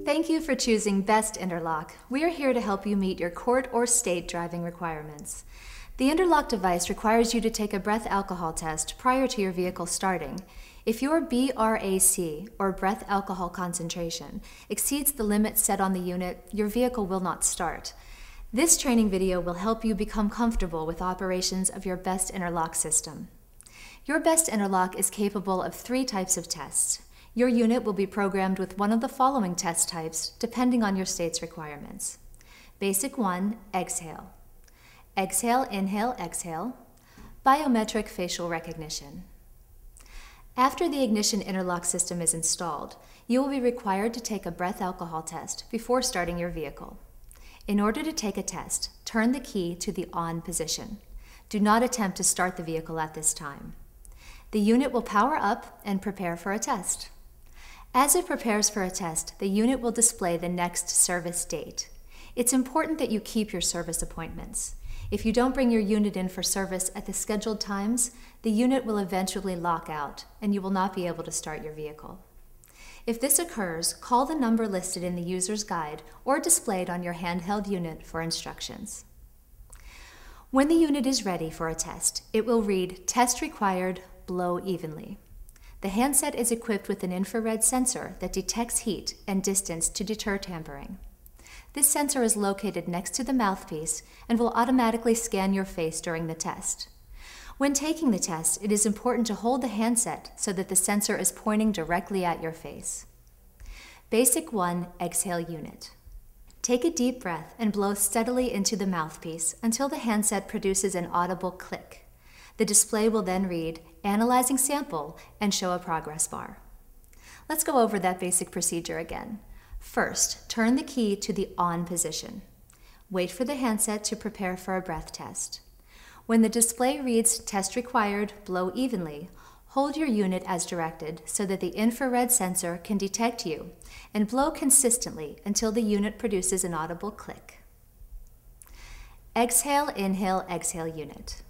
Thank you for choosing B.E.S.T Interlock. We are here to help you meet your court or state driving requirements. The Interlock device requires you to take a breath alcohol test prior to your vehicle starting. If your BRAC, or breath alcohol concentration, exceeds the limit set on the unit, your vehicle will not start. This training video will help you become comfortable with operations of your B.E.S.T Interlock system. Your B.E.S.T Interlock is capable of 3 types of tests. Your unit will be programmed with one of the following test types, depending on your state's requirements. Basic 1, exhale. Exhale, inhale, exhale. Biometric facial recognition. After the ignition interlock system is installed, you will be required to take a breath alcohol test before starting your vehicle. In order to take a test, turn the key to the on position. Do not attempt to start the vehicle at this time. The unit will power up and prepare for a test. As it prepares for a test, the unit will display the next service date. It's important that you keep your service appointments. If you don't bring your unit in for service at the scheduled times, the unit will eventually lock out and you will not be able to start your vehicle. If this occurs, call the number listed in the user's guide or displayed on your handheld unit for instructions. When the unit is ready for a test, it will read, "Test required, blow evenly." The handset is equipped with an infrared sensor that detects heat and distance to deter tampering. This sensor is located next to the mouthpiece and will automatically scan your face during the test. When taking the test, it is important to hold the handset so that the sensor is pointing directly at your face. Basic 1, exhale unit. Take a deep breath and blow steadily into the mouthpiece until the handset produces an audible click. The display will then read, "Analyzing sample," and show a progress bar. Let's go over that basic procedure again. First, turn the key to the on position. Wait for the handset to prepare for a breath test. When the display reads, "Test required, blow evenly," hold your unit as directed so that the infrared sensor can detect you and blow consistently until the unit produces an audible click. Exhale, inhale, exhale unit.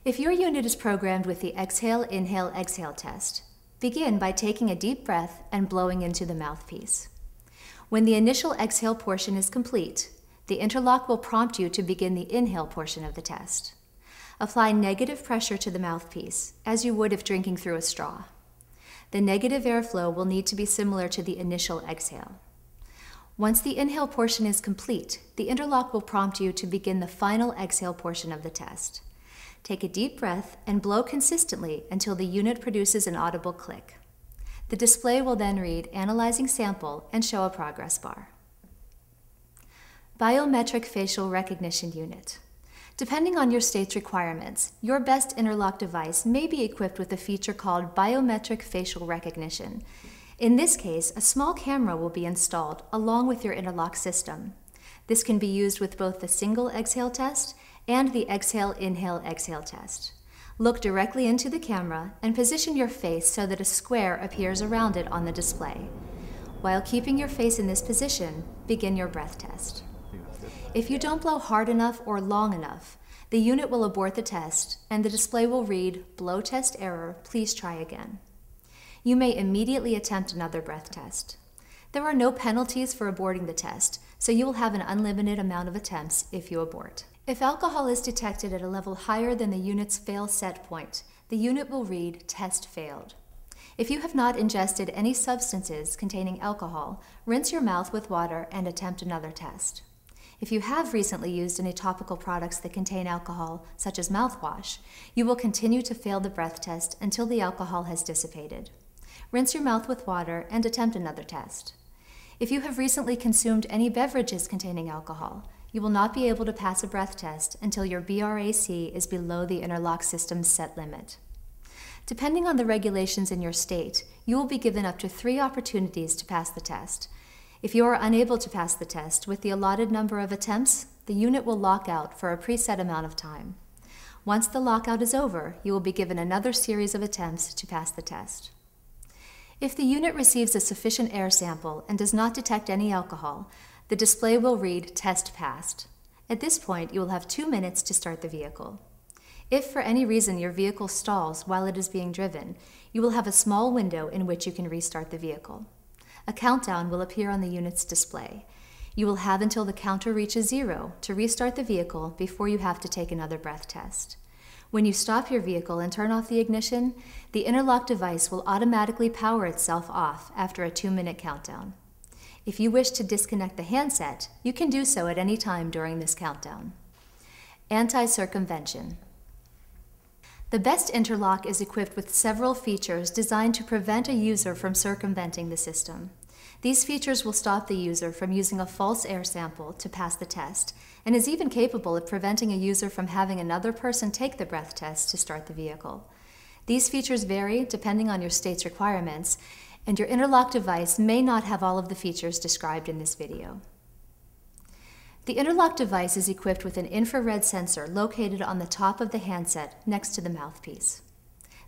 If your unit is programmed with the exhale, inhale, exhale test, begin by taking a deep breath and blowing into the mouthpiece. When the initial exhale portion is complete, the interlock will prompt you to begin the inhale portion of the test. Apply negative pressure to the mouthpiece, as you would if drinking through a straw. The negative airflow will need to be similar to the initial exhale. Once the inhale portion is complete, the interlock will prompt you to begin the final exhale portion of the test. Take a deep breath and blow consistently until the unit produces an audible click. The display will then read, "Analyzing sample," and show a progress bar. Biometric facial recognition unit. Depending on your state's requirements, your B.E.S.T Interlock device may be equipped with a feature called biometric facial recognition. In this case, a small camera will be installed along with your interlock system. This can be used with both the single exhale test and the exhale, inhale, exhale test. Look directly into the camera and position your face so that a square appears around it on the display. While keeping your face in this position, begin your breath test. If you don't blow hard enough or long enough, the unit will abort the test and the display will read, "Blow test error, please try again." You may immediately attempt another breath test. There are no penalties for aborting the test, so you will have an unlimited amount of attempts if you abort. If alcohol is detected at a level higher than the unit's fail set point, the unit will read, "Test failed." If you have not ingested any substances containing alcohol, rinse your mouth with water and attempt another test. If you have recently used any topical products that contain alcohol, such as mouthwash, you will continue to fail the breath test until the alcohol has dissipated. Rinse your mouth with water and attempt another test. If you have recently consumed any beverages containing alcohol, you will not be able to pass a breath test until your BRAC is below the interlock system's set limit. Depending on the regulations in your state, you will be given up to 3 opportunities to pass the test. If you are unable to pass the test with the allotted number of attempts, the unit will lock out for a preset amount of time. Once the lockout is over, you will be given another series of attempts to pass the test. If the unit receives a sufficient air sample and does not detect any alcohol, the display will read, "Test passed." At this point, you will have 2 minutes to start the vehicle. If for any reason your vehicle stalls while it is being driven, you will have a small window in which you can restart the vehicle. A countdown will appear on the unit's display. You will have until the counter reaches 0 to restart the vehicle before you have to take another breath test. When you stop your vehicle and turn off the ignition, the interlock device will automatically power itself off after a 2-minute countdown. If you wish to disconnect the handset, you can do so at any time during this countdown. Anti-circumvention. The B.E.S.T interlock is equipped with several features designed to prevent a user from circumventing the system. These features will stop the user from using a false air sample to pass the test, and is even capable of preventing a user from having another person take the breath test to start the vehicle. These features vary depending on your state's requirements, and your interlock device may not have all of the features described in this video. The interlock device is equipped with an infrared sensor located on the top of the handset next to the mouthpiece.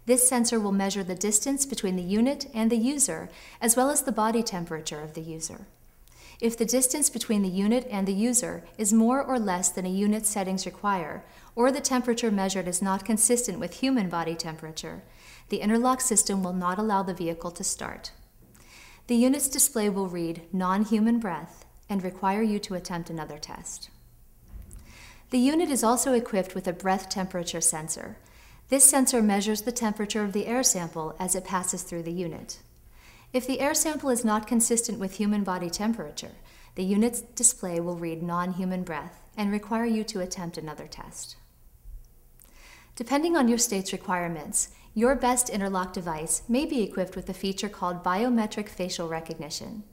This sensor will measure the distance between the unit and the user, as well as the body temperature of the user. If the distance between the unit and the user is more or less than a unit's settings require, or the temperature measured is not consistent with human body temperature, the interlock system will not allow the vehicle to start. The unit's display will read non-human breath and require you to attempt another test. The unit is also equipped with a breath temperature sensor. This sensor measures the temperature of the air sample as it passes through the unit. If the air sample is not consistent with human body temperature, the unit's display will read non-human breath and require you to attempt another test. Depending on your state's requirements, your B.E.S.T interlock device may be equipped with a feature called biometric facial recognition.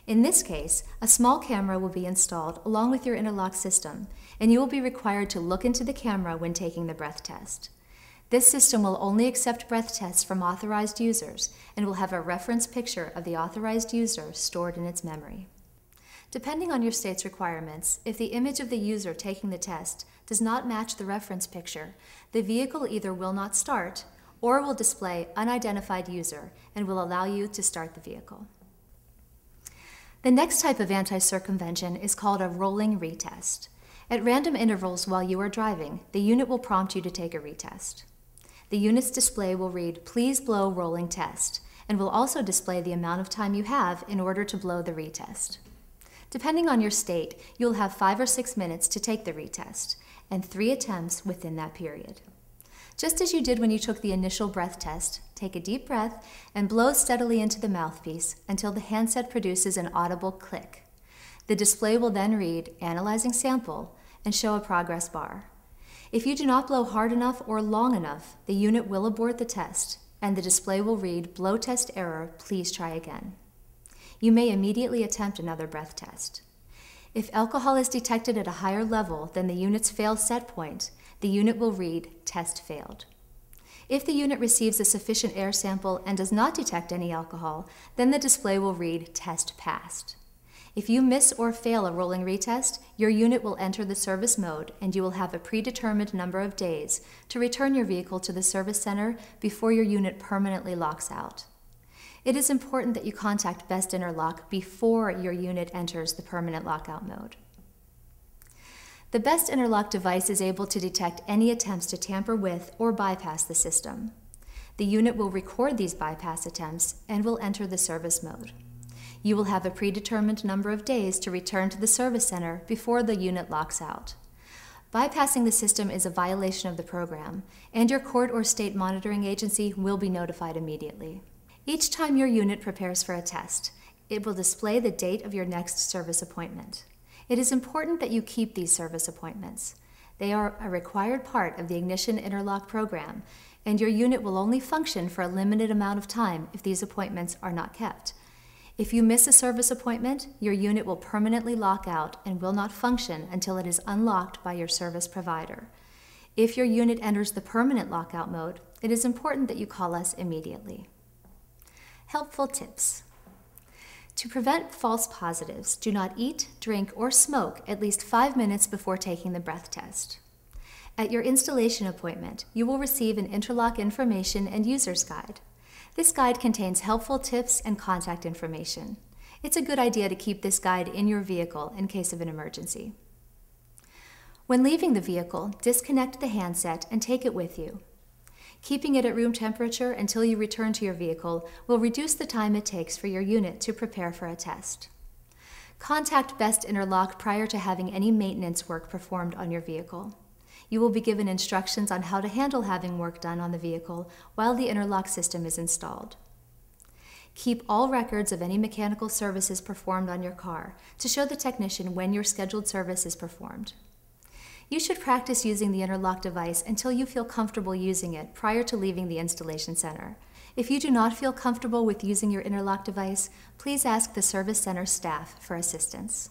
In this case, a small camera will be installed along with your interlock system, and you will be required to look into the camera when taking the breath test. This system will only accept breath tests from authorized users and will have a reference picture of the authorized user stored in its memory. Depending on your state's requirements, if the image of the user taking the test does not match the reference picture, the vehicle either will not start or will display unidentified user and will allow you to start the vehicle. The next type of anti-circumvention is called a rolling retest. At random intervals while you are driving, the unit will prompt you to take a retest. The unit's display will read, "Please blow rolling test," and will also display the amount of time you have in order to blow the retest. Depending on your state, you'll have 5 or 6 minutes to take the retest, and 3 attempts within that period. Just as you did when you took the initial breath test, take a deep breath and blow steadily into the mouthpiece until the handset produces an audible click. The display will then read, "Analyzing sample," and show a progress bar. If you do not blow hard enough or long enough, the unit will abort the test, and the display will read, "Blow test error, please try again." You may immediately attempt another breath test. If alcohol is detected at a higher level than the unit's fail set point, the unit will read, "Test failed." If the unit receives a sufficient air sample and does not detect any alcohol, then the display will read, "Test passed." If you miss or fail a rolling retest, your unit will enter the service mode and you will have a predetermined number of days to return your vehicle to the service center before your unit permanently locks out. It is important that you contact B.E.S.T Interlock before your unit enters the permanent lockout mode. The B.E.S.T Interlock device is able to detect any attempts to tamper with or bypass the system. The unit will record these bypass attempts and will enter the service mode. You will have a predetermined number of days to return to the service center before the unit locks out. Bypassing the system is a violation of the program, and your court or state monitoring agency will be notified immediately. Each time your unit prepares for a test, it will display the date of your next service appointment. It is important that you keep these service appointments. They are a required part of the Ignition Interlock program, and your unit will only function for a limited amount of time if these appointments are not kept. If you miss a service appointment, your unit will permanently lock out and will not function until it is unlocked by your service provider. If your unit enters the permanent lockout mode, it is important that you call us immediately. Helpful tips. To prevent false positives, do not eat, drink, or smoke at least 5 minutes before taking the breath test. At your installation appointment, you will receive an interlock information and user's guide. This guide contains helpful tips and contact information. It's a good idea to keep this guide in your vehicle in case of an emergency. When leaving the vehicle, disconnect the handset and take it with you. Keeping it at room temperature until you return to your vehicle will reduce the time it takes for your unit to prepare for a test. Contact B.E.S.T Interlock prior to having any maintenance work performed on your vehicle. You will be given instructions on how to handle having work done on the vehicle while the interlock system is installed. Keep all records of any mechanical services performed on your car to show the technician when your scheduled service is performed. You should practice using the interlock device until you feel comfortable using it prior to leaving the installation center. If you do not feel comfortable with using your interlock device, please ask the service center staff for assistance.